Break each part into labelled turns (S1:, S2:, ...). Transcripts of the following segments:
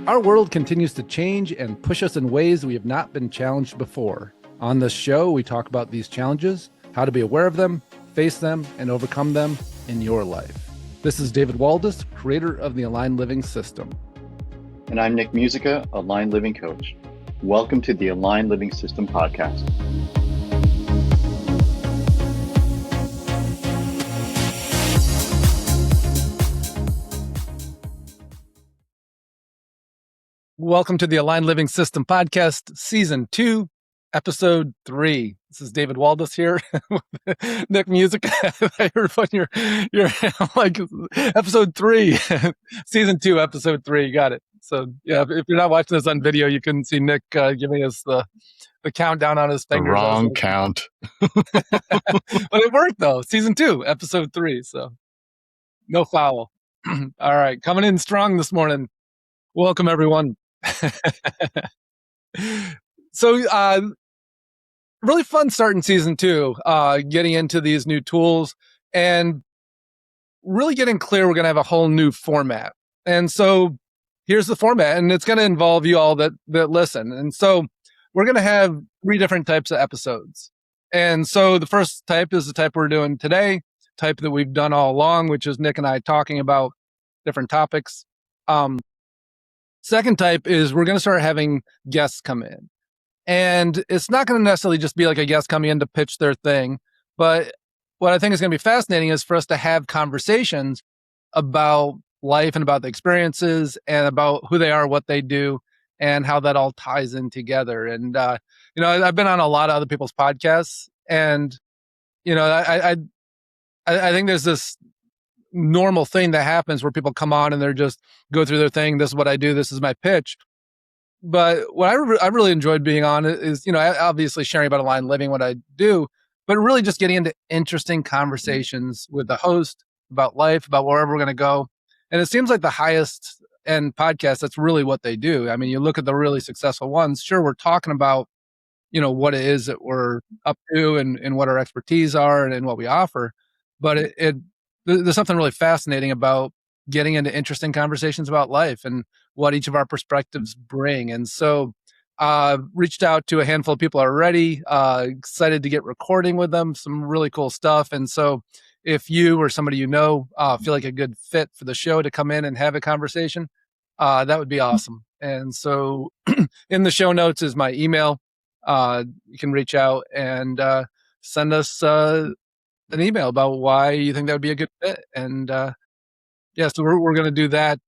S1: Our world continues to change and push us in ways we have not been challenged before. On this show, we talk about these challenges, how to be aware of them, face them, and overcome them in your life. This is David Waldas, creator of the Aligned Living System.
S2: And I'm Nick Musica, Aligned Living Coach. Welcome to the Aligned Living System podcast.
S1: Welcome to the Aligned Living System podcast, season 2, episode 3. This is David Waldas here with Nick Music. I heard on your like episode 3, season 2, episode 3. You got it. So yeah, if you're not watching this on video, you couldn't see Nick giving us the countdown on his fingers.
S3: The wrong count.
S1: But it worked though. Season 2, episode 3. So no foul. All right, coming in strong this morning. Welcome everyone. So really fun starting season 2, getting into these new tools and really getting clear we're going to have a whole new format. And so here's the format, and it's going to involve you all that listen. And so we're going to have 3 different types of episodes. And so the first type is the type we're doing today, type that we've done all along, which is Nick and I talking about different topics. Second type is we're going to start having guests come in. And it's not going to necessarily just be like a guest coming in to pitch their thing. But what I think is going to be fascinating is for us to have conversations about life and about the experiences and about who they are, what they do, and how that all ties in together. And, I've been on a lot of other people's podcasts. And, I think there's this normal thing that happens where people come on and they're just go through their thing. This is what I do. This is my pitch. But what I really enjoyed being on is, obviously sharing about aligned living, what I do, but really just getting into interesting conversations with the host about life, about wherever we're going to go. And it seems like the highest end podcasts, that's really what they do. I mean, you look at the really successful ones, sure, we're talking about, what it is that we're up to and what our expertise are and what we offer. But there's something really fascinating about getting into interesting conversations about life and what each of our perspectives bring. And so reached out to a handful of people already, excited to get recording with them, some really cool stuff. And so if you or somebody feel like a good fit for the show to come in and have a conversation, that would be awesome. And so in the show notes is my email. You can reach out and send us an email about why you think that would be a good fit. And so we're going to do that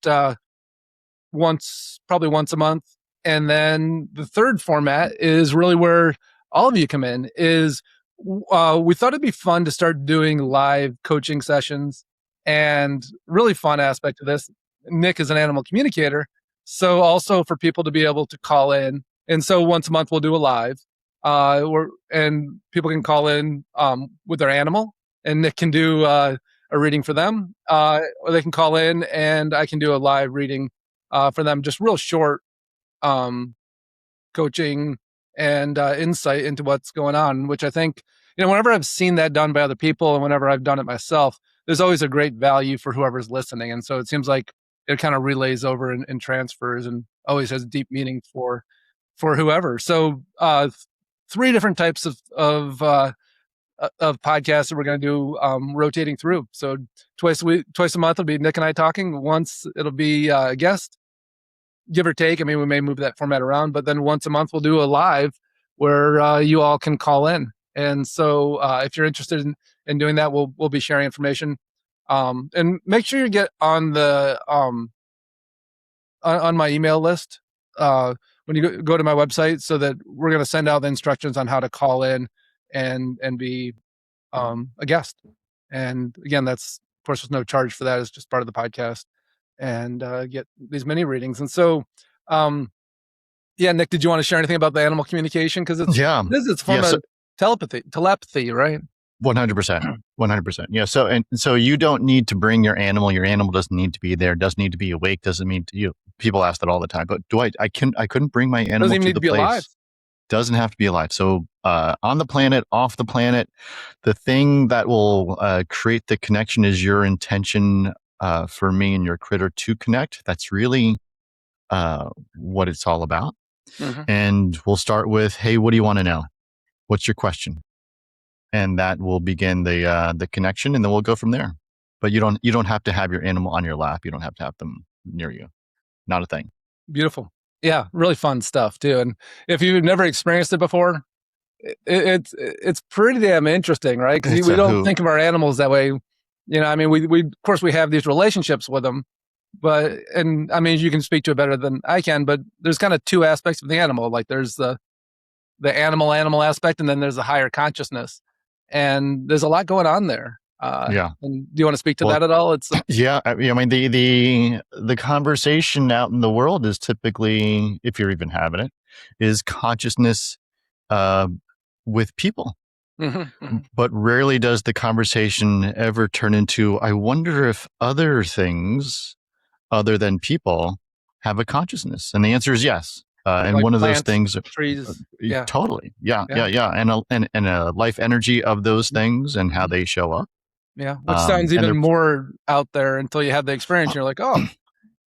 S1: probably once a month. And then the third format is really where all of you come in, is we thought it'd be fun to start doing live coaching sessions. And really fun aspect of this, Nick is an animal communicator, so also for people to be able to call in. And so once a month we'll do a live and people can call in with their animal, and Nick can do a reading for them, or they can call in and I can do a live reading for them, just real short coaching and insight into what's going on, which I think, whenever I've seen that done by other people and whenever I've done it myself, there's always a great value for whoever's listening. And so it seems like it kind of relays over and transfers and always has deep meaning for whoever. So 3 different types of podcasts that we're going to do rotating through. So twice a month will be Nick and I talking. Once it'll be a guest, give or take. I mean, we may move that format around, but then once a month we'll do a live where you all can call in. And so if you're interested in doing that, we'll be sharing information. And make sure you get on the on my email list when you go to my website, so that we're going to send out the instructions on how to call in and be a guest. And again, that's, of course, there's no charge for that. It's just part of the podcast, and get these mini readings. And so Nick, did you want to share anything about the animal communication? Because it's a form of telepathy, right?
S3: 100%. 100%. Yeah. So you don't need to bring your animal. Your animal doesn't need to be there, doesn't need to be awake, doesn't mean to you. People ask that all the time, but I couldn't bring my animal
S1: doesn't even
S3: to
S1: need
S3: the
S1: to be
S3: place.
S1: Alive.
S3: Doesn't have to be alive. So on the planet, off the planet, the thing that will create the connection is your intention for me and your critter to connect. That's really what it's all about.
S1: Mm-hmm.
S3: And we'll start with, hey, what do you want to know? What's your question? And that will begin the connection, and then we'll go from there. But you don't have to have your animal on your lap. You don't have to have them near you. Not a thing.
S1: Beautiful. Yeah, really fun stuff too. And if you've never experienced it before, it's pretty damn interesting, right? Because we don't think of our animals that way. I mean, we of course we have these relationships with them, but I mean, you can speak to it better than I can. But there's kind of two aspects of the animal. Like there's the animal aspect, and then there's the higher consciousness, and there's a lot going on there.
S3: Yeah.
S1: And do you want to speak to that at all? It's
S3: yeah. I mean, the conversation out in the world is typically, if you're even having it, is consciousness with people.
S1: Mm-hmm.
S3: But rarely does the conversation ever turn into, I wonder if other things other than people have a consciousness. And the answer is yes. And
S1: like
S3: one of
S1: plants,
S3: those things,
S1: trees,
S3: totally. Yeah. And a life energy of those things and how they show up.
S1: Yeah. Which sounds even more out there until you have the experience. You're like, oh,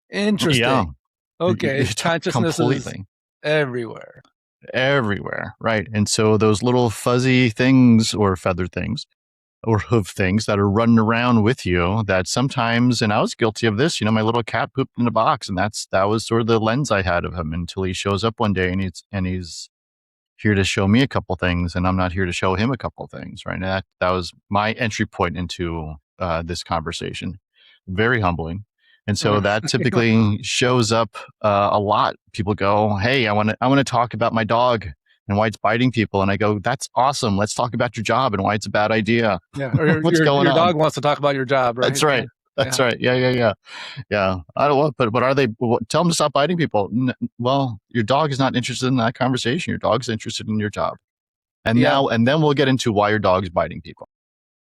S1: interesting.
S3: Yeah.
S1: Okay. Consciousness completely. Is everywhere.
S3: Right. And so those little fuzzy things or feather things or hoof things that are running around with you that sometimes, and I was guilty of this, my little cat pooped in a box, and that was sort of the lens I had of him until he shows up one day and he's here to show me a couple things, and I'm not here to show him a couple things, right? And that was my entry point into this conversation. Very humbling. And so that typically shows up a lot. People go, hey, I want to talk about my dog and why it's biting people. And I go, that's awesome. Let's talk about your job and why it's a bad idea.
S1: Yeah. Or what's going on? Your dog wants to talk about your job, right?
S3: That's right. That's right. Yeah. I don't know, but are they? Tell them to stop biting people. Well, your dog is not interested in that conversation. Your dog's interested in your job. And then we'll get into why your dog's biting people.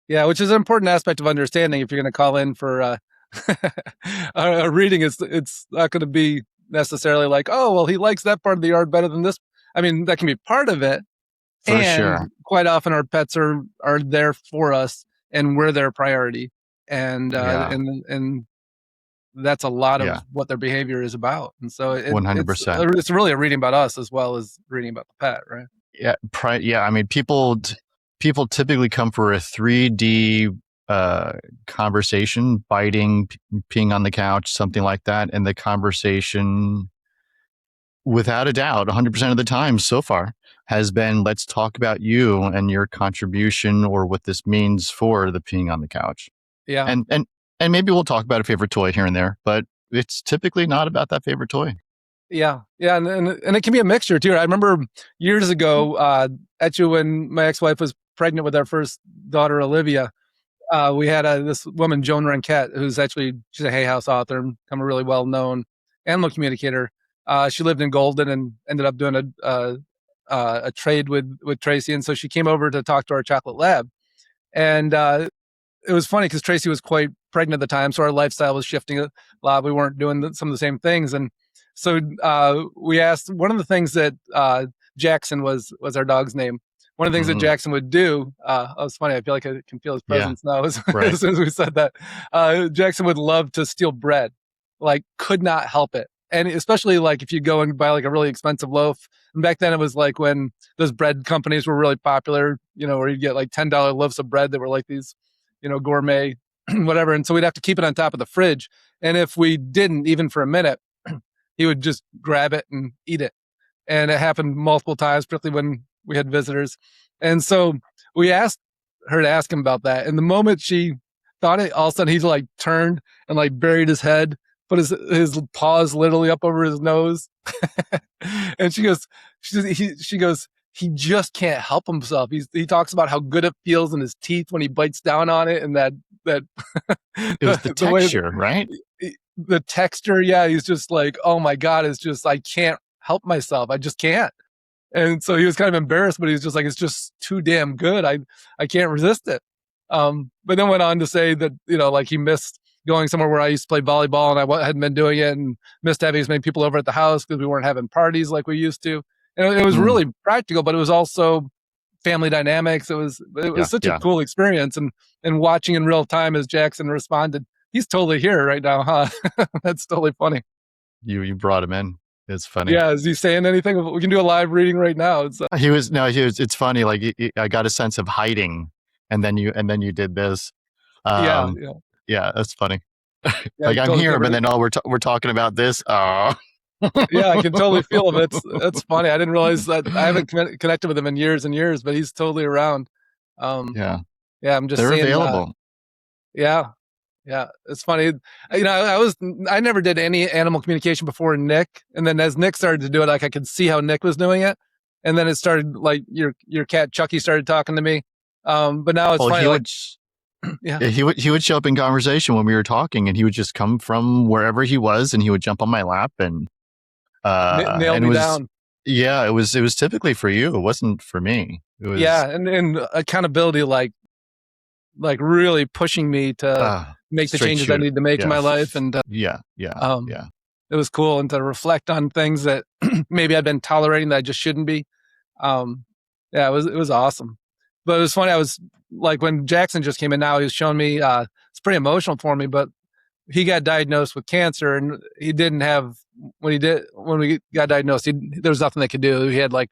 S1: Yeah, which is an important aspect of understanding. If you're going to call in for a reading, it's not going to be necessarily like, oh, well, he likes that part of the yard better than this. I mean, that can be part of it.
S3: For sure.
S1: Quite often our pets are there for us and we're their priority. And that's a lot of what their behavior is about. And so
S3: 100%.
S1: It's really a reading about us as well as reading about the pet, right?
S3: Yeah. I mean, people typically come for a 3D conversation, biting, peeing on the couch, something like that. And the conversation, without a doubt, 100% of the time so far, has been, let's talk about you and your contribution or what this means for the peeing on the couch.
S1: Yeah.
S3: And maybe we'll talk about a favorite toy here and there, but it's typically not about that favorite toy.
S1: Yeah. And it can be a mixture too. I remember years ago, actually when my ex-wife was pregnant with our first daughter, Olivia, we had this woman, Joan Ranquette, she's a Hay House author and become a really well-known animal communicator. She lived in Golden and ended up doing a trade with Tracy. And so she came over to talk to our chocolate lab. And it was funny because Tracy was quite pregnant at the time. So our lifestyle was shifting a lot. We weren't doing some of the same things. And so we asked, one of the things that Jackson was our dog's name. One of the things that Jackson would do, it was funny. I feel like I can feel his presence now as soon as we said that. Jackson would love to steal bread, like could not help it. And especially like if you go and buy like a really expensive loaf. And back then it was like when those bread companies were really popular, where you'd get like $10 loaves of bread that were like these, gourmet, whatever. And so we'd have to keep it on top of the fridge. And if we didn't, even for a minute, he would just grab it and eat it. And it happened multiple times, particularly when we had visitors. And so we asked her to ask him about that. And the moment she thought it, all of a sudden he like turned and like buried his head, put his paws literally up over his nose. And she goes, he just can't help himself. He talks about how good it feels in his teeth when he bites down on it, and that
S3: it was the texture, right?
S1: The texture, yeah. He's just like, oh my God, it's just I can't help myself. I just can't. And so he was kind of embarrassed, but he was just like, it's just too damn good. I can't resist it. But then went on to say that like he missed going somewhere where I used to play volleyball, and I hadn't been doing it, and missed having as many people over at the house because we weren't having parties like we used to. And it was really practical, but it was also family dynamics. It was such a cool experience. And watching in real time as Jackson responded, he's totally here right now, huh? That's totally funny.
S3: you brought him in. It's funny.
S1: Yeah, is he saying anything? We can do a live reading right now. It's
S3: He was it's funny. Like I got a sense of hiding, and then you did this.
S1: yeah,
S3: Um,
S1: yeah,
S3: yeah, that's funny.
S1: yeah.
S3: Like
S1: You
S3: I'm
S1: totally
S3: here,
S1: covered
S3: but
S1: it.
S3: then we're talking about this. Oh,
S1: Yeah, I can totally feel him. It's funny. I didn't realize that I haven't connected with him in years and years, but he's totally around. Um,
S3: yeah,
S1: yeah, I'm just
S3: they're
S1: seeing.
S3: available.
S1: Yeah, yeah, it's funny. I never did any animal communication before Nick, and then as Nick started to do it, like I could see how Nick was doing it, and then it started like your cat Chucky started talking to me. But now it's
S3: Well,
S1: funny.
S3: he
S1: Like,
S3: would.
S1: yeah,
S3: Yeah, he would show up in conversation when we were talking, and he would just come from wherever he was, and he would jump on my lap,
S1: nail
S3: and it
S1: me
S3: was
S1: down.
S3: yeah, it was typically for you. It wasn't for me. It was
S1: Yeah, and accountability, like really pushing me to make the
S3: straight
S1: changes I
S3: shoot.
S1: need to make in
S3: Yeah,
S1: my life, and
S3: yeah, yeah,
S1: um,
S3: yeah.
S1: it was cool, and to reflect on things that maybe I'd been tolerating that I just shouldn't be. Um, yeah, it was awesome. But it was funny. I was like when Jackson just came in. Now he was showing me. It's pretty emotional for me, but he got diagnosed with cancer, and he didn't have when we got diagnosed. There was nothing they could do. He had like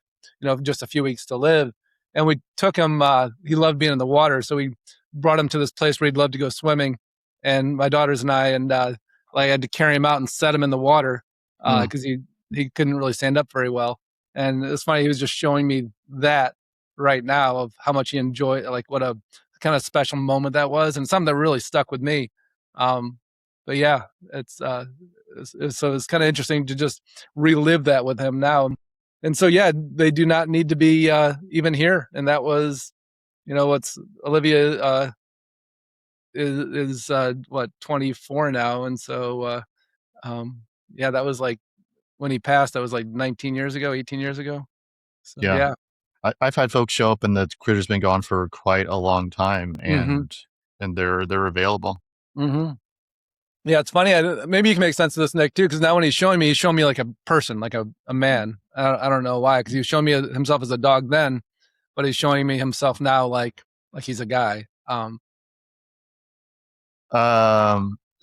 S1: just a few weeks to live, and we took him. He loved being in the water, so we brought him to this place where he'd love to go swimming. And my daughters and I, and like I had to carry him out and set him in the water
S3: Mm,
S1: because he couldn't really stand up very well. And it's funny, he was just showing me that right now of how much he enjoyed, like what a kind of special moment that was, and something that really stuck with me. Um, but yeah, so it's kind of interesting to just relive that with him now. And so yeah, they do not need to be even here. And that was, what's Olivia is what 24 now, and so yeah, that was like when he passed. That was like 19 years ago, 18 years ago. So
S3: yeah,
S1: yeah.
S3: I've had folks show up, and the critter's been gone for quite a long time,
S1: Mm-hmm.
S3: and they're available.
S1: Mm-hmm. Yeah, it's funny. Maybe you can make sense of this, Nick, too, because now when he's showing me like a person, like a man. I don't know why, because he was showing me himself as a dog then, but he's showing me himself now like he's a guy.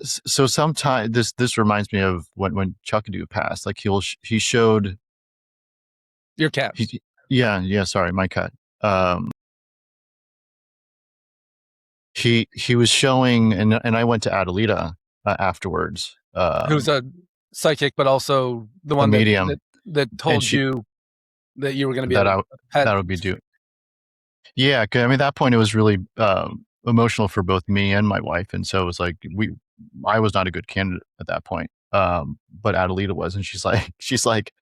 S3: So sometimes this reminds me of when Chuckadoo passed. Like he showed
S1: Your cat.
S3: yeah, sorry, my cat. He was showing, and I went to Adelita afterwards.
S1: Who's a psychic, but also the
S3: A
S1: one
S3: medium,
S1: that
S3: and
S1: told you that you were going to be
S3: that
S1: a
S3: I
S1: pet.
S3: that would be due. Yeah, 'cause, I mean, at that point it was really emotional for both me and my wife, and so it was like I was not a good candidate at that point. But Adelita was, and she's like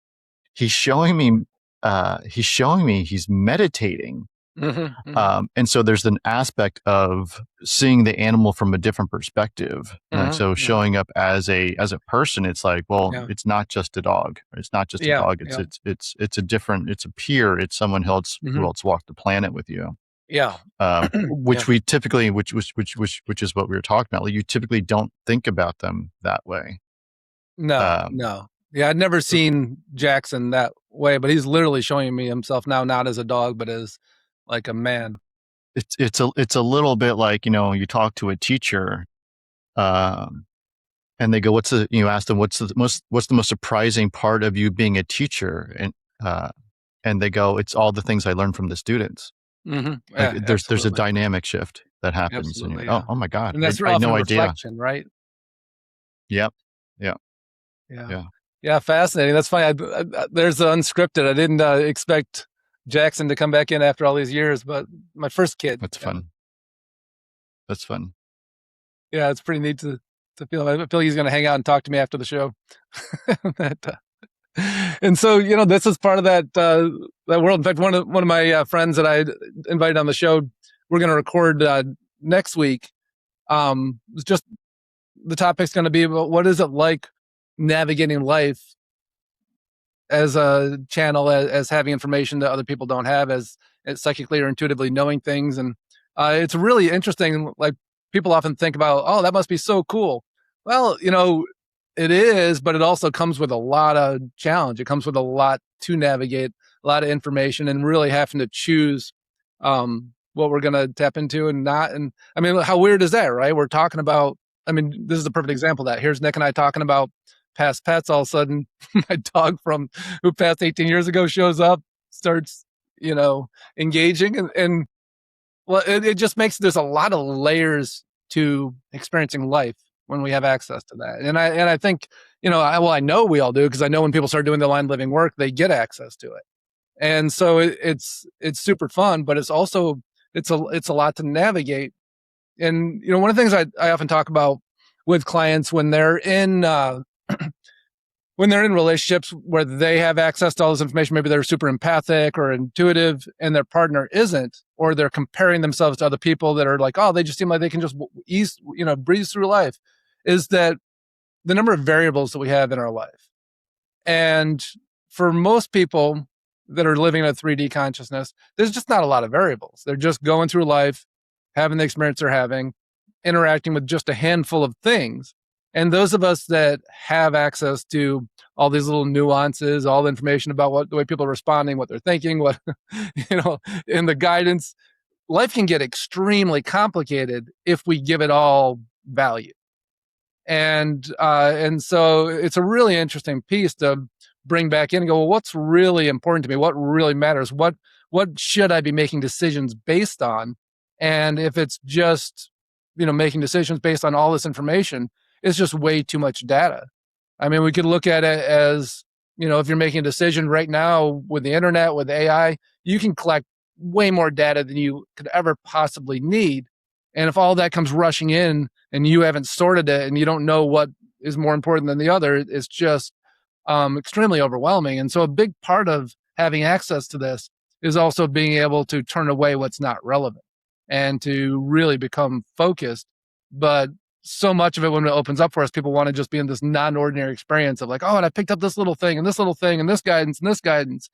S3: he's showing me he's meditating.
S1: Mm-hmm, mm-hmm,
S3: And so there's an aspect of seeing the animal from a different perspective. Like, so
S1: mm-hmm, mm-hmm.
S3: showing up as a person, it's like, well,
S1: Yeah,
S3: it's not just a dog. It's not just a
S1: yeah,
S3: dog.
S1: yeah,
S3: It's a different. It's a peer. It's someone else who
S1: mm-hmm,
S3: else walked the planet with you.
S1: yeah, yeah.
S3: Which we typically, which is what we were talking about. Like, you typically don't think about them that way.
S1: No,
S3: Um,
S1: no. Yeah, I'd never seen Jackson that way, but he's literally showing me himself now, not as a dog, but as like a man.
S3: it's a little bit like, you talk to a teacher, um, and they go, you ask them, what's the most surprising part of you being a teacher? And they go, it's all the things I learned from the students.
S1: Mm-hmm.
S3: Like,
S1: Yeah,
S3: there's a
S1: absolutely,
S3: dynamic shift that happens, and you're
S1: absolutely,
S3: like,
S1: yeah.
S3: oh my God,
S1: And that's
S3: I had
S1: often
S3: no idea.
S1: reflection, right?
S3: Yep. Yeah.
S1: Yeah.
S3: Yeah.
S1: Yeah, fascinating. That's funny. There's the unscripted. I didn't expect Jackson to come back in after all these years, but my first kid.
S3: That's fun. That's fun.
S1: Yeah, it's pretty neat to feel. I feel he's going to hang out and talk to me after the show. And so, this is part of that world. In fact, one of my friends that I invited on the show, we're going to record next week. It's just the topic's going to be about what is it like navigating life as a channel, as having information that other people don't have, as psychically or intuitively knowing things. And it's really interesting. Like, people often think about, oh, that must be so cool. Well, it is, but it also comes with a lot of challenge. It comes with a lot to navigate, a lot of information, and really having to choose what we're going to tap into and not. And I mean, how weird is that, right? We're talking about, I mean, this is a perfect example of that. Here's Nick and I talking about past pets, all of a sudden my dog from who passed 18 years ago shows up, starts, engaging. And well, it just makes, there's a lot of layers to experiencing life when we have access to that. And I think, I know we all do, because I know when people start doing the aligned living work, they get access to it. And so it's super fun, but it's also, it's a lot to navigate. And, one of the things I often talk about with clients when they're in, when they're in relationships where they have access to all this information, maybe they're super empathic or intuitive and their partner isn't, or they're comparing themselves to other people that are like, oh, they just seem like they can just breeze through life, is that the number of variables that we have in our life. And for most people that are living in a 3D consciousness, there's just not a lot of variables. They're just going through life, having the experience they're having, interacting with just a handful of things. And those of us that have access to all these little nuances, all the information about the way people are responding, what they're thinking, what, and the guidance, life can get extremely complicated if we give it all value. And so it's a really interesting piece to bring back in and go, well, what's really important to me? What really matters? What should I be making decisions based on? And if it's just, making decisions based on all this information, it's just way too much data. I mean, we could look at it as, if you're making a decision right now with the internet, with AI, you can collect way more data than you could ever possibly need. And if all that comes rushing in and you haven't sorted it and you don't know what is more important than the other, it's just extremely overwhelming. And so a big part of having access to this is also being able to turn away what's not relevant and to really become focused. But so much of it, when it opens up for us, people want to just be in this non-ordinary experience of like, oh, and I picked up this little thing and this little thing and this guidance and this guidance.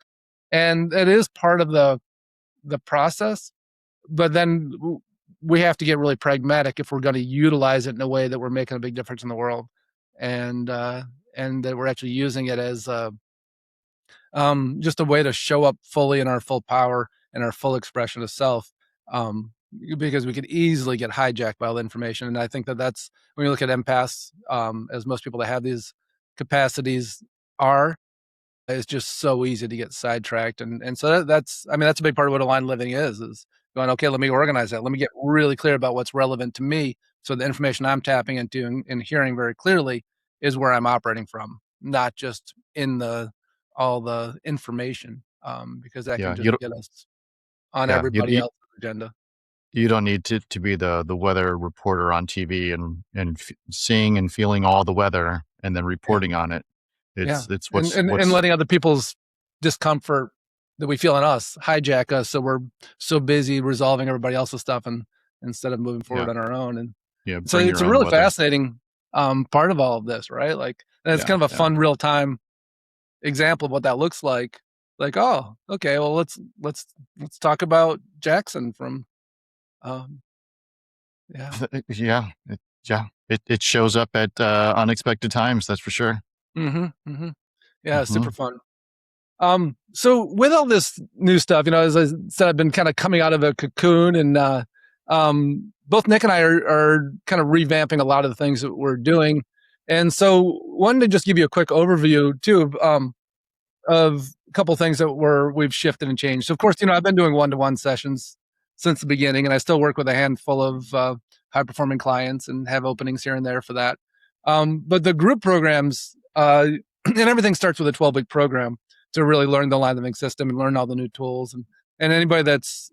S1: And it is part of the process. But then we have to get really pragmatic if we're going to utilize it in a way that we're making a big difference in the world. And that we're actually using it as just a way to show up fully in our full power and our full expression of self. Because we could easily get hijacked by all the information. And I think that's, when you look at empaths, as most people that have these capacities are, it's just so easy to get sidetracked. And so that's a big part of what aligned living is going, okay, let me organize that. Let me get really clear about what's relevant to me. So the information I'm tapping into and hearing very clearly is where I'm operating from, not just in all the information, because that can just get us on everybody else's agenda.
S3: You don't need to be the weather reporter on TV and seeing and feeling all the weather and then reporting on it. It's what's
S1: letting other people's discomfort that we feel in us hijack us, so we're so busy resolving everybody else's stuff and instead of moving forward on our own. And so it's a really fascinating part of all of this, right? Like, and it's kind of a fun real time example of what that looks like. Like, oh, okay, well let's talk about Jackson from
S3: it shows up at unexpected times, that's for sure.
S1: Super fun. So with all this new stuff, as I said, I've been kind of coming out of a cocoon, and both Nick and I are kind of revamping a lot of the things that we're doing. And so wanted to just give you a quick overview too of a couple things that we've shifted and changed. So of course, I've been doing one-to-one sessions since the beginning, and I still work with a handful of high-performing clients and have openings here and there for that. But the group programs, and everything starts with a 12-week program to really learn the aligned living system and learn all the new tools. And anybody that's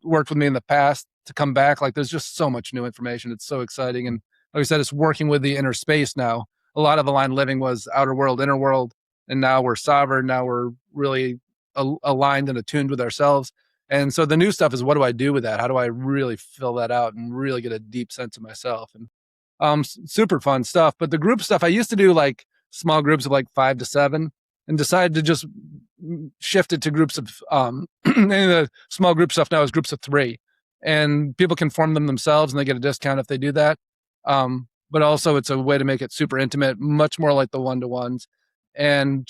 S1: worked with me in the past to come back, like, there's just so much new information. It's so exciting. And like I said, it's working with the inner space now. A lot of aligned living was outer world, inner world, and now we're sovereign. Now we're really aligned and attuned with ourselves. And so the new stuff is, what do I do with that? How do I really fill that out and really get a deep sense of myself? And super fun stuff. But the group stuff, I used to do like small groups of like 5 to 7, and decided to just shift it to groups of and the small group stuff now is groups of 3, and people can form them themselves and they get a discount if they do that. But also it's a way to make it super intimate, much more like the one-to-ones. And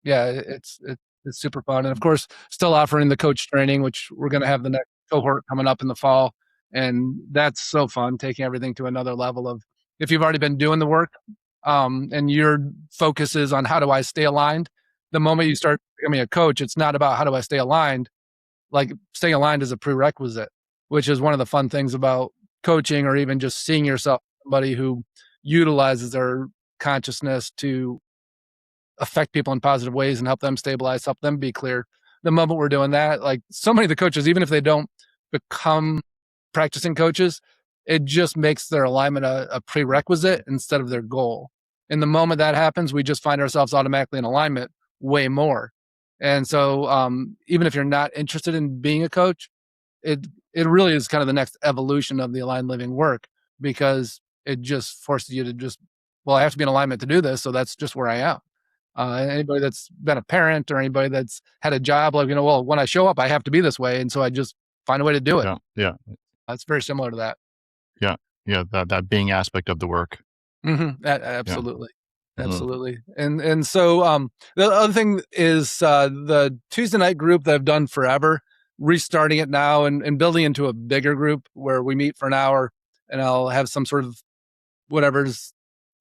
S1: it's super fun. And of course, still offering the coach training, which we're going to have the next cohort coming up in the fall. And that's so fun, taking everything to another level of, if you've already been doing the work, and your focus is on how do I stay aligned, the moment you start becoming a coach, it's not about how do I stay aligned. Like staying aligned is a prerequisite, which is one of the fun things about coaching, or even just seeing yourself as somebody who utilizes their consciousness to affect people in positive ways and help them stabilize, help them be clear. The moment we're doing that, like so many of the coaches, even if they don't become practicing coaches, it just makes their alignment a prerequisite instead of their goal. And the moment that happens, we just find ourselves automatically in alignment way more. And so even if you're not interested in being a coach, it really is kind of the next evolution of the aligned living work, because it just forces you to just, well, I have to be in alignment to do this, so that's just where I am. Anybody that's been a parent or anybody that's had a job, like, well, when I show up, I have to be this way. And so I just find a way to do it.
S3: Yeah. Yeah.
S1: It's very similar to that.
S3: Yeah. Yeah. That being aspect of the work.
S1: Absolutely.
S3: Yeah.
S1: Absolutely. And so the other thing is the Tuesday night group that I've done forever, restarting it now and building into a bigger group where we meet for an hour, and I'll have some sort of whatever's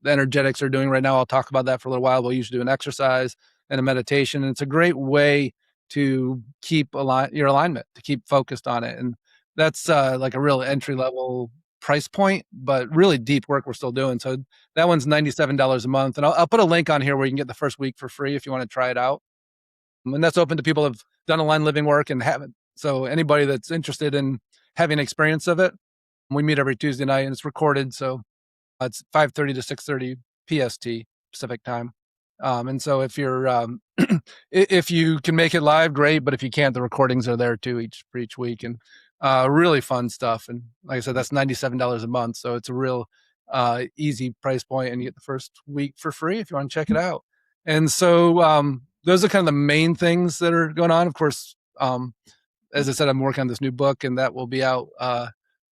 S1: the energetics are doing right now. I'll talk about that for a little while. We'll usually do an exercise and a meditation. And it's a great way to keep your alignment, to keep focused on it. And that's like a real entry level price point, but really deep work we're still doing. So that one's $97 a month. And I'll put a link on here where you can get the first week for free if you want to try it out. And that's open to people who've done aligned living work and haven't. So anybody that's interested in having experience of it, we meet every Tuesday night and it's recorded. So it's 5:30 to 6:30 PST, Pacific time. And so if you're if you can make it live, great. But if you can't, the recordings are there too for each week, and really fun stuff. And like I said, that's $97 a month, so it's a real easy price point, and you get the first week for free if you want to check it out. And so those are kind of the main things that are going on. Of course, as I said, I'm working on this new book, and that will be out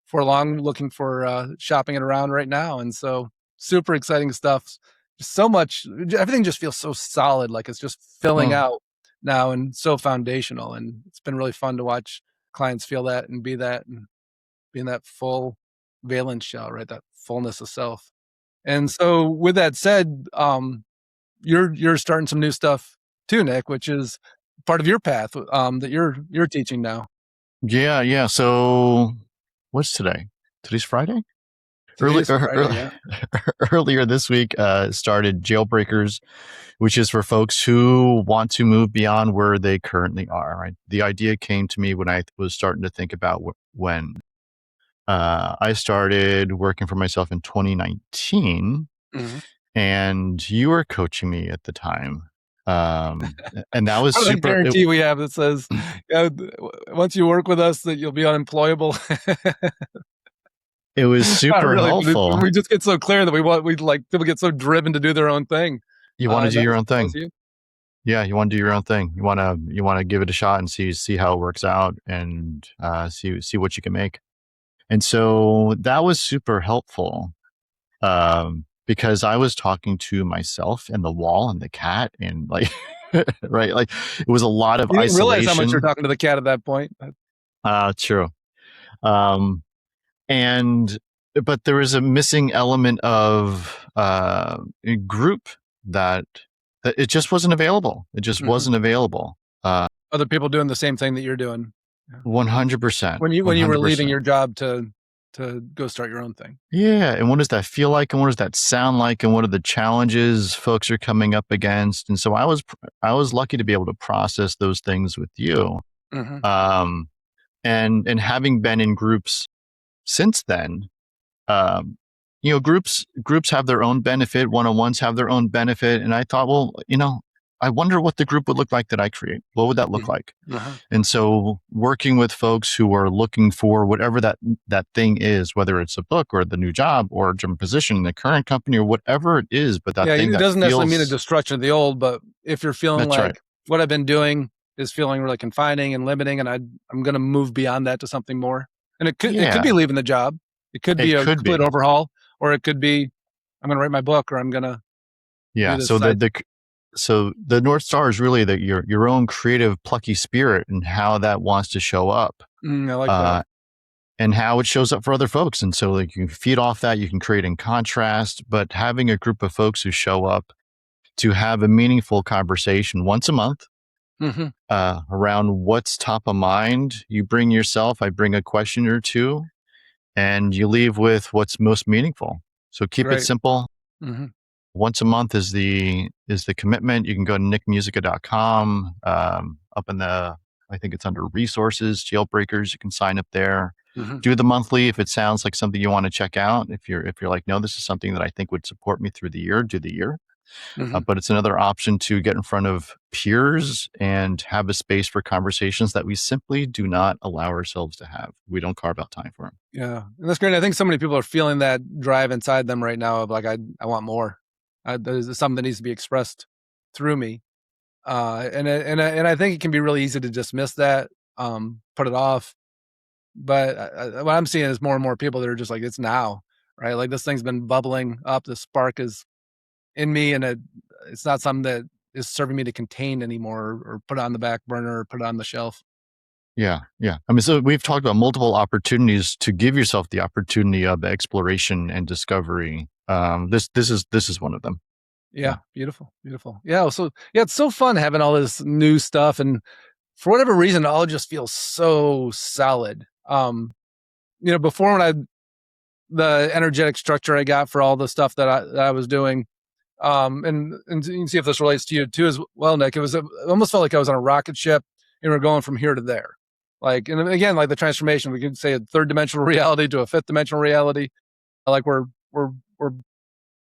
S1: for long. Looking for shopping it around right now, and so super exciting stuff. So much, everything just feels so solid, like it's just filling out now and so foundational. And it's been really fun to watch clients feel that and be that, and be in that full valence shell, right? That fullness of self. And so with that said, you're starting some new stuff too, Nick, which is part of your path that you're teaching now.
S3: Yeah. So what's today? Today's Friday? Earlier this week, started Jailbreakers, which is for folks who want to move beyond where they currently are. Right. The idea came to me when I was starting to think about when I started working for myself in 2019, and you were coaching me at the time. And that was super.
S1: Guarantee we have that says once you work with us that you'll be unemployable.
S3: It was super helpful.
S1: We just get so clear that we like people get so driven to do their own thing.
S3: You want to do your own thing. Yeah, you want to do your own thing. You want to give it a shot and see how it works out, and see what you can make. And so that was super helpful, because I was talking to myself and the wall and the cat and like right, like it was a lot of isolation. You didn't realize how much you're talking to the cat at that point. True. But there was a missing element of group that it just wasn't available. It just wasn't available.
S1: Other people doing the same thing that you're doing.
S3: 100%.
S1: When you were leaving your job to go start your own thing.
S3: Yeah, and what does that feel like, and what does that sound like, and what are the challenges folks are coming up against? And so I was lucky to be able to process those things with you, and having been in groups since then, groups have their own benefit. One-on-ones have their own benefit. And I thought, well, I wonder what the group would look like that I create. What would that look like? And so working with folks who are looking for whatever that thing is, whether it's a book or the new job or a different position in the current company or whatever it is, but that thing
S1: it doesn't necessarily mean a destruction of the old, but if you're feeling like what I've been doing is feeling really confining and limiting, and I'm going to move beyond that to something more. And it could be leaving the job. It could be a complete overhaul, or it could be I'm going to write my book, or I'm going to
S3: So the North Star is really your own creative, plucky spirit and how that wants to show up.
S1: I like that.
S3: and how it shows up for other folks. And so like you can feed off that, you can create in contrast, but having a group of folks who show up to have a meaningful conversation once a month
S1: Mm-hmm.
S3: around what's top of mind. You bring yourself, I bring a question or two, and you leave with what's most meaningful. So keep it
S1: Great.
S3: simple.
S1: Mm-hmm.
S3: Once a month is the commitment. You can go to nickmusica.com. Up in the, I think it's under resources, jailbreakers. You can sign up there.
S1: Mm-hmm.
S3: Do the monthly if it sounds like something you want to check out. If you're like, no, this is something that I think would support me through the year, do the year.
S1: Mm-hmm.
S3: But it's another option to get in front of peers and have a space for conversations that we simply do not allow ourselves to have. We don't carve out time for them.
S1: Yeah, and that's great. I think so many people are feeling that drive inside them right now of like, I want more. There's something that needs to be expressed through me, and I think it can be really easy to dismiss that, put it off. But what I'm seeing is more and more people that are just like, it's now, right? Like this thing's been bubbling up. The spark is in me, and it's not something that is serving me to contain anymore, or put it on the back burner, or put it on the shelf.
S3: Yeah. I mean, so we've talked about multiple opportunities to give yourself the opportunity of exploration and discovery. This is one of them.
S1: Yeah, beautiful. Yeah, so yeah, it's so fun having all this new stuff, and for whatever reason, it all just feels so solid. Before when the energetic structure I got for all the stuff that I was doing, and you can see if this relates to you too as well, Nick. It almost felt like I was on a rocket ship and we're going from here to there. Like, and again, like the transformation, we could say a third dimensional reality to a fifth dimensional reality. Like we're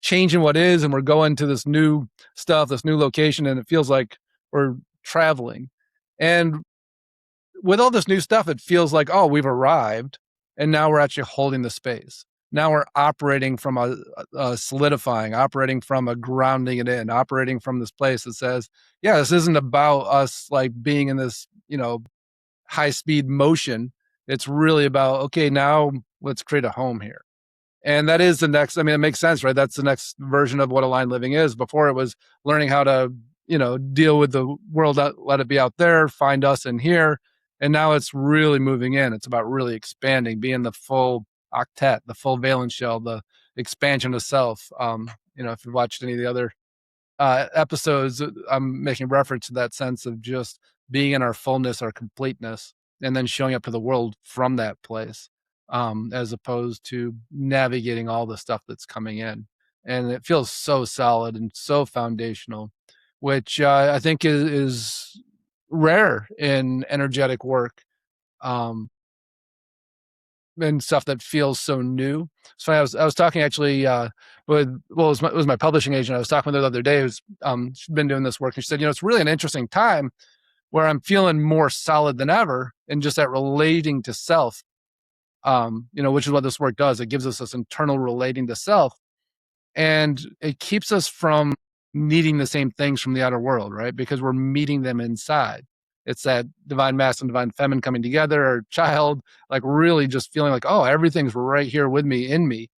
S1: changing what is, and we're going to this new stuff, this new location, and it feels like we're traveling. And with all this new stuff, it feels like, oh, we've arrived, and now we're actually holding the space. Now we're operating from a solidifying, operating from a grounding it in, operating from this place that says, yeah, this isn't about us like being in this, high speed motion. It's really about, okay, now let's create a home here. And that is the next, I mean, it makes sense, right? That's the next version of what aligned living is. Before it was learning how to, deal with the world, let it be out there, find us in here. And now it's really moving in. It's about really expanding, being the full octet, the full valence shell, the expansion of self. If you've watched any of the other episodes, I'm making reference to that sense of just being in our fullness, our completeness, and then showing up to the world from that place, as opposed to navigating all the stuff that's coming in. And it feels so solid and so foundational, which I think is rare in energetic work. And stuff that feels so new. So I was talking actually it was my publishing agent. I was talking with her the other day, who's she's been doing this work, and she said, it's really an interesting time where I'm feeling more solid than ever, and just that relating to self, which is what this work does. It gives us this internal relating to self, and it keeps us from needing the same things from the outer world, right? Because we're meeting them inside. It's that divine masculine, divine feminine coming together, or child, like really just feeling like, oh, everything's right here with me, in me.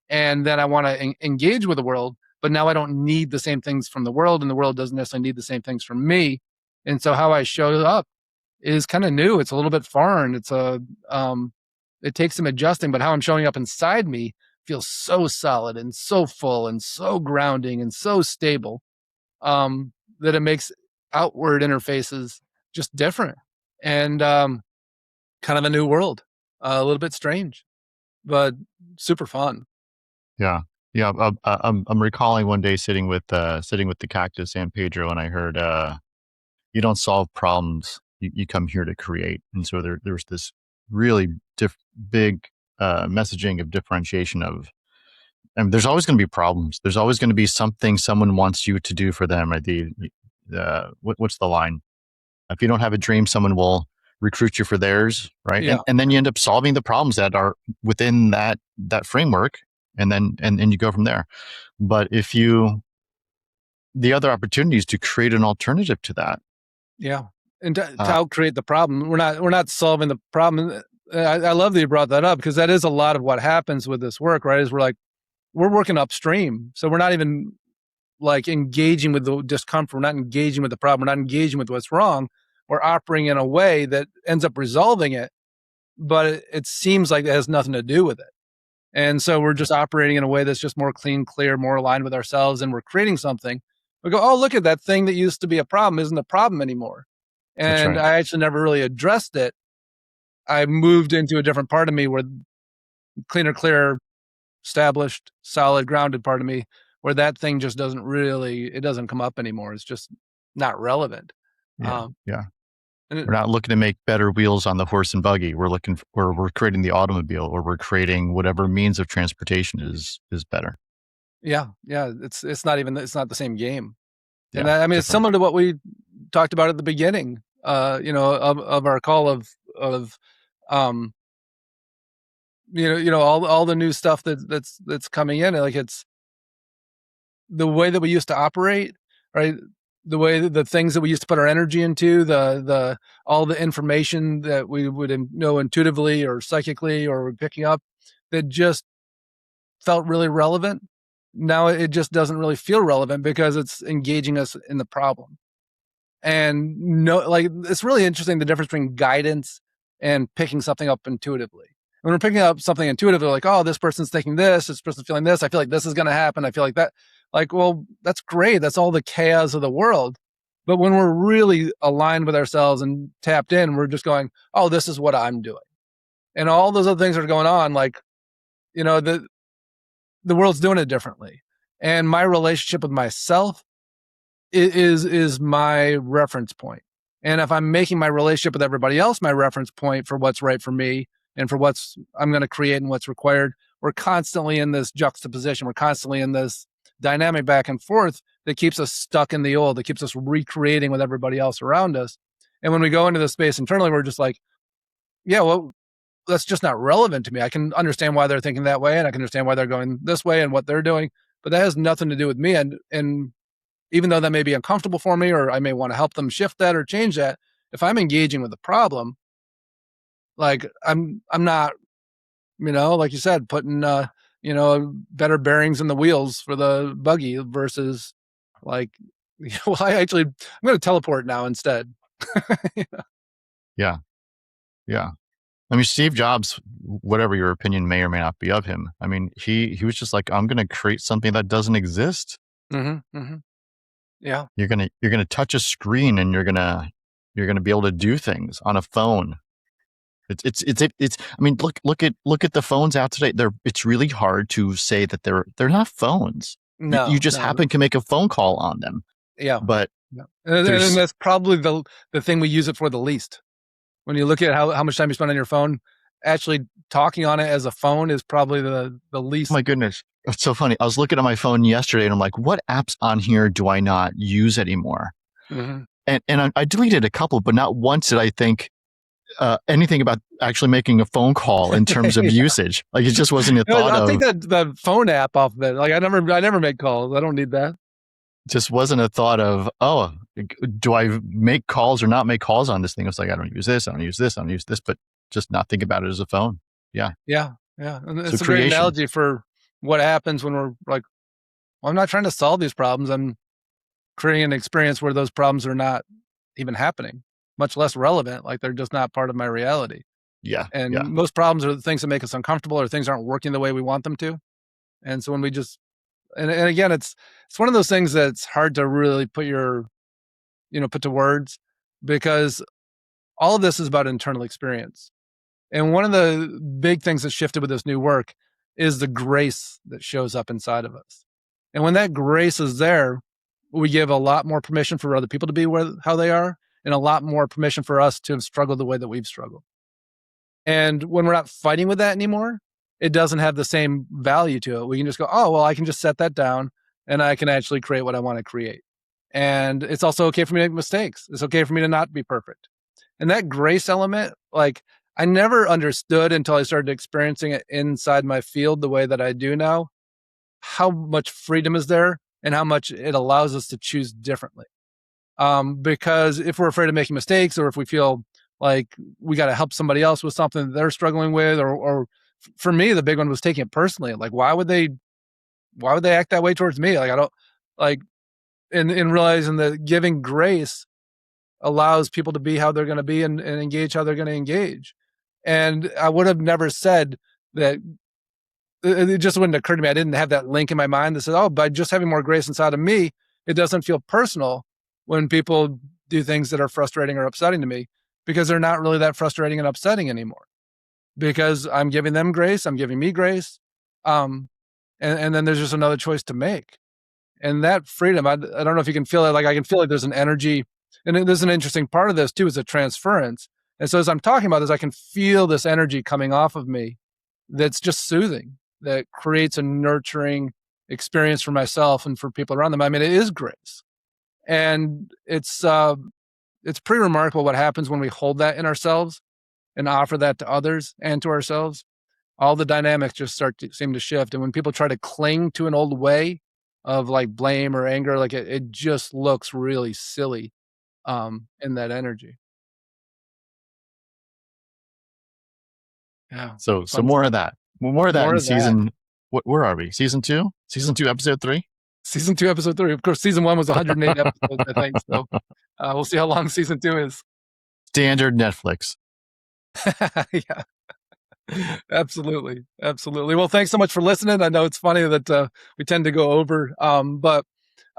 S1: And then I want to engage with the world, but now I don't need the same things from the world, and the world doesn't necessarily need the same things from me. And so how I show up is kind of new. It's a little bit foreign. It takes some adjusting, but how I'm showing up inside me feels so solid and so full and so grounding and so stable, that it makes outward interfaces just different, and kind of a new world, a little bit strange, but super fun.
S3: Yeah. I'm recalling one day sitting with the cactus San Pedro, and I heard, you don't solve problems, you come here to create. And so there was this really big messaging of differentiation of, and there's always going to be problems. There's always going to be something someone wants you to do for them. Right? What's the line? If you don't have a dream, someone will recruit you for theirs, right?
S1: Yeah.
S3: And then you end up solving the problems that are within that framework, and then and you go from there. But the other opportunity is to create an alternative to that.
S1: Yeah. And to outcreate the problem. We're not solving the problem. I love that you brought that up, because that is a lot of what happens with this work, right? Is we're working upstream. So we're not even like engaging with the discomfort. We're not engaging with the problem. We're not engaging with what's wrong. We're operating in a way that ends up resolving it. but it seems like it has nothing to do with it. And so we're just operating in a way that's just more clean, clear, more aligned with ourselves, and we're creating something. We go, oh, look at that thing that used to be a problem isn't a problem anymore.
S3: That's
S1: And
S3: right.
S1: I actually never really addressed it. I moved into a different part of me where cleaner, clear, established, solid, grounded part of me, where that thing just it doesn't come up anymore. It's just not relevant.
S3: Yeah.
S1: Um,
S3: Yeah.
S1: and
S3: We're not looking to make better wheels on the horse and buggy. We're looking for, we're creating the automobile, or we're creating whatever means of transportation is better.
S1: yeah, it's not the same game. And
S3: Yeah.
S1: I mean, it's
S3: Different.
S1: similar to what we talked about at the beginning, of our call of, um, all the new stuff that's coming in. Like, it's the way that we used to operate, right? The way that the things that we used to put our energy into, the all the information that we would know intuitively or psychically or picking up, that just felt really relevant. Now it just doesn't really feel relevant because it's engaging us in the problem. And no, like, it's really interesting, the difference between guidance and picking something up intuitively. When we're picking up something intuitively, like, oh, this person's thinking this person's feeling this, I feel like this is going to happen, I feel like that. Like, well, that's great. That's all the chaos of the world. But when we're really aligned with ourselves and tapped in, we're just going, oh, this is what I'm doing. And all those other things that are going on, like, you know, the world's doing it differently. And my relationship with myself is my reference point. And if I'm making my relationship with everybody else my reference point for what's right for me and for what's I'm going to create and what's required, we're constantly in this juxtaposition. We're constantly in this dynamic back and forth that keeps us stuck in the old, that keeps us recreating with everybody else around us. And when we go into the space internally, we're just like, yeah, well, that's just not relevant to me. I can understand why they're thinking that way, and I can understand why they're going this way and what they're doing, but that has nothing to do with me. And even though that may be uncomfortable for me, or I may want to help them shift that or change that, if I'm engaging with the problem, like, I'm not, like you said, putting better bearings in the wheels for the buggy versus, like, well, I'm going to teleport now instead.
S3: Yeah. Yeah. I mean, Steve Jobs, whatever your opinion may or may not be of him, I mean, he was just like, I'm going to create something that doesn't exist.
S1: Mm-hmm, mm-hmm. Yeah.
S3: You're gonna touch a screen and you're gonna be able to do things on a phone. It's. I mean, look at the phones out today. It's really hard to say that they're not phones. You
S1: No,
S3: just
S1: no.
S3: happen to make a phone call on them.
S1: Yeah.
S3: But
S1: Yeah. And
S3: there's
S1: that's probably the thing we use it for the least. When you look at how much time you spend on your phone, actually talking on it as a phone is probably the least.
S3: my goodness, it's so funny. I was looking at my phone yesterday and I'm like, what apps on here do I not use anymore?
S1: Mm-hmm.
S3: And I deleted a couple, but not once did I think anything about actually making a phone call in terms of
S1: Yeah.
S3: usage. Like, it just wasn't a thought
S1: I'll
S3: of.
S1: take the phone app off of it. Like, I never make calls. I don't need that.
S3: Just wasn't a thought of, oh, do I make calls or not make calls on this thing? It's like, I don't use this, I don't use this, I don't use this, but just not think about it as a phone. Yeah.
S1: Yeah, yeah. And
S3: So
S1: it's a great
S3: creation.
S1: analogy for what happens when we're like, well, I'm not trying to solve these problems. I'm creating an experience where those problems are not even happening, much less relevant. Like, they're just not part of my reality.
S3: Yeah.
S1: And
S3: Yeah.
S1: most problems are the things that make us uncomfortable, or things aren't working the way we want them to. And so when we just, and again, it's one of those things that's hard to really put to words, because all of this is about internal experience. And one of the big things that shifted with this new work is the grace that shows up inside of us. And when that grace is there, we give a lot more permission for other people to be how they are, and a lot more permission for us to have struggled the way that we've struggled. And when we're not fighting with that anymore, it doesn't have the same value to it. We can just go, oh, well, I can just set that down and I can actually create what I want to create. And it's also okay for me to make mistakes. It's okay for me to not be perfect. And that grace element, like, I never understood until I started experiencing it inside my field the way that I do now, how much freedom is there and how much it allows us to choose differently. Because if we're afraid of making mistakes, or if we feel like we got to help somebody else with something that they're struggling with, or for me, the big one was taking it personally. Like, why would they act that way towards me? Like, I don't like, in realizing that giving grace allows people to be how they're going to be, and engage how they're going to engage. And I would have never said that. It just wouldn't occur to me. I didn't have that link in my mind that said, oh, by just having more grace inside of me, it doesn't feel personal when people do things that are frustrating or upsetting to me, because they're not really that frustrating and upsetting anymore, because I'm giving them grace. I'm giving me grace. And then there's just another choice to make. And that freedom, I don't know if you can feel it. Like I can feel like there's an energy. And there's an interesting part of this too, is a transference. And so as I'm talking about this, I can feel this energy coming off of me that's just soothing, that creates a nurturing experience for myself and for people around them. I mean, it is grace. And it's pretty remarkable what happens when we hold that in ourselves and offer that to others and to ourselves. All the dynamics just start to seem to shift. And when people try to cling to an old way of like blame or anger, like it just looks really silly in that energy. Yeah.
S3: So
S1: Fun
S3: more
S1: stuff.
S3: of that. More of that
S1: More
S3: in
S1: of that.
S3: season. Where are we? Season 2? Season 2, episode 3?
S1: Season 2, episode 3. Of course, season 1 was 108 episodes, I think. So we'll see how long season 2 is.
S3: Standard Netflix.
S1: Yeah. Absolutely. Well, thanks so much for listening. I know it's funny that we tend to go over, but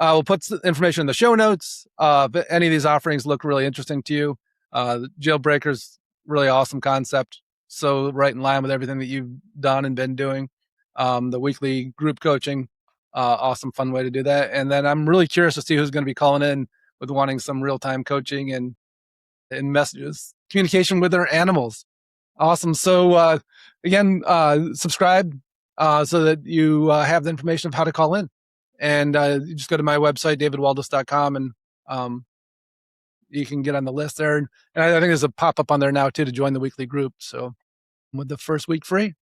S1: we'll put information in the show notes. If any of these offerings look really interesting to you, Jailbreaker's really awesome concept. So right in line with everything that you've done and been doing. The weekly group coaching, awesome, fun way to do that. And then I'm really curious to see who's going to be calling in with wanting some real-time coaching and messages, communication with their animals. Awesome. So again, subscribe so that you have the information of how to call in. And you just go to my website, davidwaldas.com, and you can get on the list there. And I think there's a pop-up on there now too to join the weekly group. So with the first week free.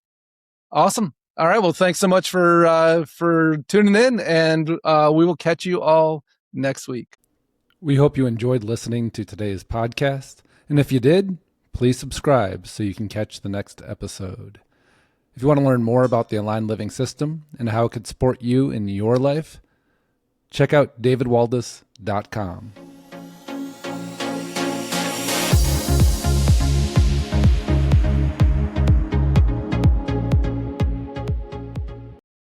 S1: Awesome. All right. Well, thanks so much for tuning in, and we will catch you all next week. We hope you enjoyed listening to today's podcast. And if you did, please subscribe so you can catch the next episode. If you want to learn more about the Aligned Living System and how it could support you in your life, check out davidwaldas.com.